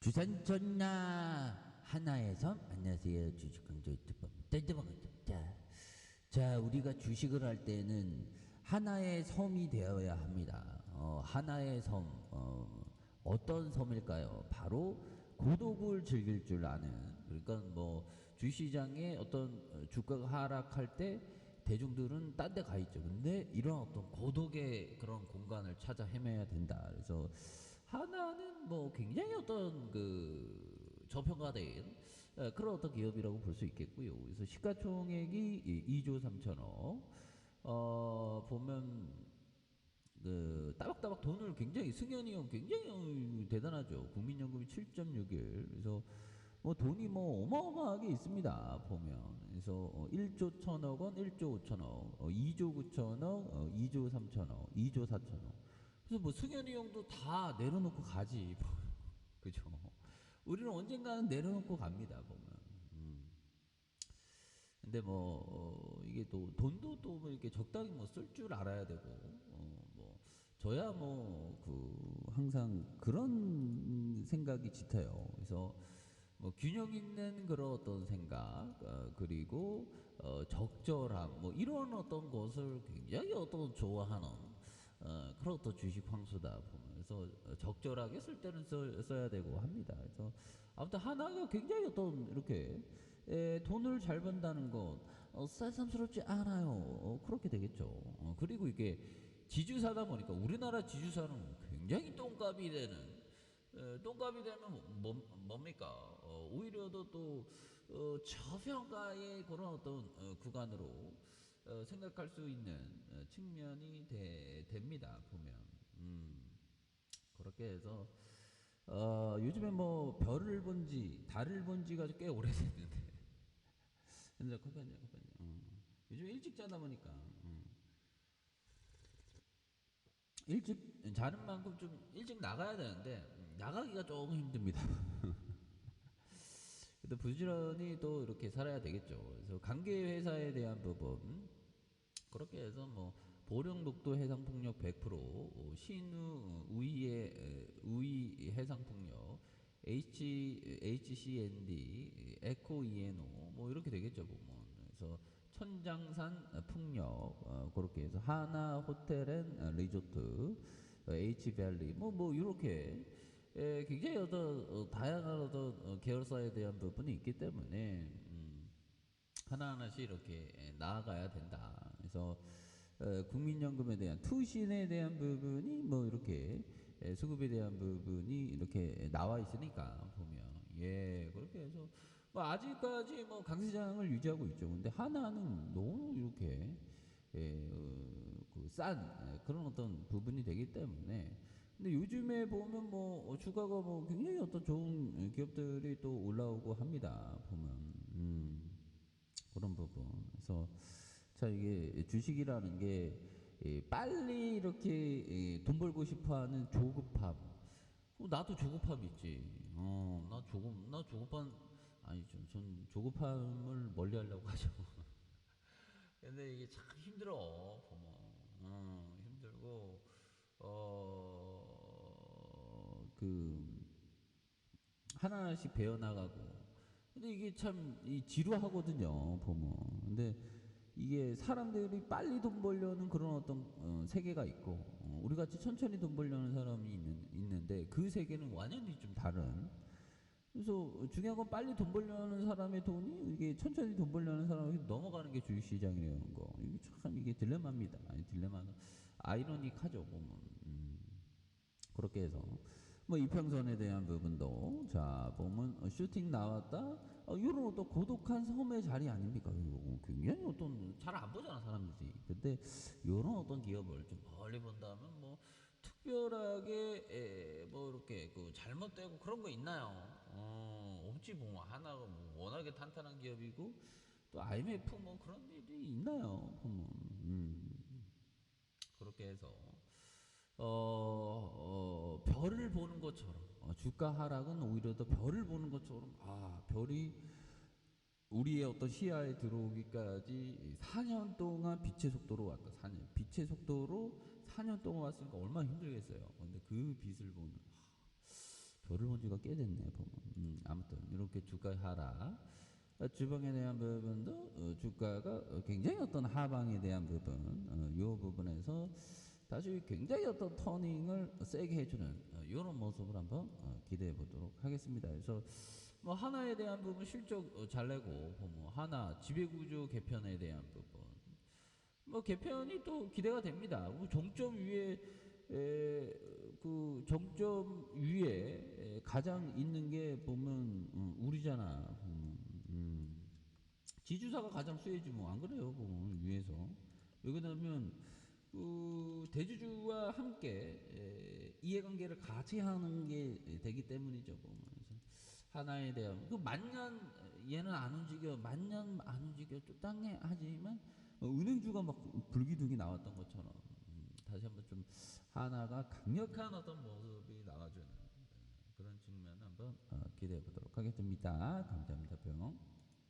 주산 전나 하나의 섬. 안녕하세요, 주식강조 유튜버입니다. 자, 우리가 주식을 할 때는 하나의 섬이 되어야 합니다. 하나의 섬, 어떤 섬일까요? 바로 고독을 즐길 줄 아는. 그러니까 뭐 주시장에 어떤 주가가 하락할 때 대중들은 딴 데 가 있죠. 근데 이런 어떤 고독의 그런 공간을 찾아 헤매야 된다. 그래서 하나는 뭐 굉장히 어떤 그 저평가된 그런 어떤 기업이라고 볼 수 있겠고요. 그래서 시가총액이 2조 3천억. 보면 그 따박따박 돈을 굉장히 승현이 형 굉장히 대단하죠. 국민연금이 7.61. 그래서 뭐 돈이 뭐 어마어마하게 있습니다. 보면 그래서 1조 1천억 원, 1조 5천억, 2조 9천억, 2조 3천억, 2조 4천억. 그래서 뭐 승현이 형도 다 내려놓고 가지. 그죠? 우리는 언젠가는 내려놓고 갑니다. 보면. 근데 뭐 이게 또 돈도 또 뭐 이렇게 적당히 뭐 쓸 줄 알아야 되고 뭐 저야 뭐 그 항상 그런 생각이 짙어요. 그래서 뭐 균형 있는 그런 어떤 생각 그리고 적절함 뭐 이런 어떤 것을 굉장히 어떤 좋아하는 그런 어떤 주식 황수다 보면서 적절하게 쓸 때는 써야 되고 합니다. 그래서 아무튼 하나가 굉장히 어떤 이렇게 돈을 잘 번다는 것 새삼스럽지 않아요. 그렇게 되겠죠. 그리고 이게 지주사다 보니까 우리나라 지주사는 굉장히 똥값이 되는 똥값이 되면 뭡니까? 오히려 또 저평가의 그런 어떤 구간으로 생각할 수 있는 측면이 됩니다. 보면 그렇게 해서 요즘에 뭐 별을 본지 달을 본지가 꽤 오래됐는데 근데 잠깐만요. 요즘 일찍 자다 보니까 일찍 자는 만큼 좀 일찍 나가야 되는데 나가기가 조금 힘듭니다. 근데 부지런히 또 이렇게 살아야 되겠죠. 그래서 관계 회사에 대한 부분 그렇게 해서 뭐 보령 녹도 해상 폭력 100%, 신우 우이 해상 폭력, HCND, 에코 이에노 뭐 이렇게 되겠죠 보면. 그래서 천장산 풍력 그렇게 해서 하나 호텔 앤 리조트, H밸리 뭐 이렇게 굉장히 어떤 다양한 어떤 계열사에 대한 부분이 있기 때문에 하나하나씩 이렇게 나아가야 된다. 그래서 국민연금에 대한 투신에 대한 부분이 뭐 이렇게 수급에 대한 부분이 이렇게 나와 있으니까 보면 그렇게 해서 뭐 아직까지 뭐 강세장을 유지하고 있죠. 근데 하나는 너무 이렇게 그싼 그런 어떤 부분이 되기 때문에 근데 요즘에 보면 뭐 주가가 뭐 굉장히 어떤 좋은 기업들이 또 올라오고 합니다. 보면 그런 부분. 그래서 자 이게 주식이라는 게 빨리 이렇게 돈 벌고 싶어하는 조급함. 나도 조급함 있지. 나 조급함 아니죠. 전 조급함을 멀리하려고 하죠. 근데 이게 참 힘들어 보면 힘들고 그 하나하나씩 배워나가고 근데 이게 참 지루하거든요 보면. 근데 이게 사람들이 빨리 돈 벌려는 그런 어떤 세계가 있고 우리 같이 천천히 돈 벌려는 사람이 있는데 그 세계는 완전히 좀 다른. 그래서 중요한 건 빨리 돈 벌려는 사람의 돈이 이게 천천히 돈 벌려는 사람이 넘어가는 게 주식시장이라는 거. 이게 참 이게 딜레마입니다. 아니 딜레마는 아이러닉하죠 보면. 그렇게 해서 뭐 이평선에 대한 부분도 자 보면 슈팅 나왔다 이런 어떤 고독한 섬의 자리 아닙니까? 이거 굉장히 어떤 잘 안 보잖아 사람들이. 근데 이런 어떤 기업을 좀 멀리 본다면 뭐 특별하게 뭐 이렇게 그 잘못되고 그런 거 있나요? 없지 뭐 하나가 뭐 워낙에 탄탄한 기업이고 또 IMF 뭐 그런 일이 있나요? 보면 그렇게 해서 별을 보는 것처럼 주가 하락은 오히려 더 별을 보는 것처럼 별이 우리의 어떤 시야에 들어오기까지 4년 동안 빛의 속도로 왔다. 4년 빛의 속도로 4년 동안 왔으니까 얼마나 힘들겠어요. 근데 그 빛을 보는 절을 본 지가 꽤 됐네 보면. 아무튼 이렇게 주가 하락. 주봉에 대한 부분도 주가가 굉장히 어떤 하방에 대한 부분, 이 부분에서 다시 굉장히 어떤 터닝을 세게 해주는 이런 모습을 한번 기대해 보도록 하겠습니다. 그래서 뭐 하나에 대한 부분 실적 잘 내고 뭐 하나 지배구조 개편에 대한 부분 뭐 개편이 또 기대가 됩니다. 뭐 정점 위에 그 정점 위에 가장 있는 게 보면 우리잖아. 지주사가 가장 수혜지 뭐 안 그래요 보면 위에서 여기다면 그 대주주와 함께 이해관계를 같이 하는 게 되기 때문이죠 보면. 그래서 하나에 대한 그 만년 얘는 안 움직여 만년 안 움직여 쫓당해 하지만 은행주가 막 불기둥이 나왔던 것처럼 다시 한번 좀 하나가 강력한 어떤 모습이 나와주는 그런 측면 한번 기대해 보도록 하겠습니다. 감사합니다. 병.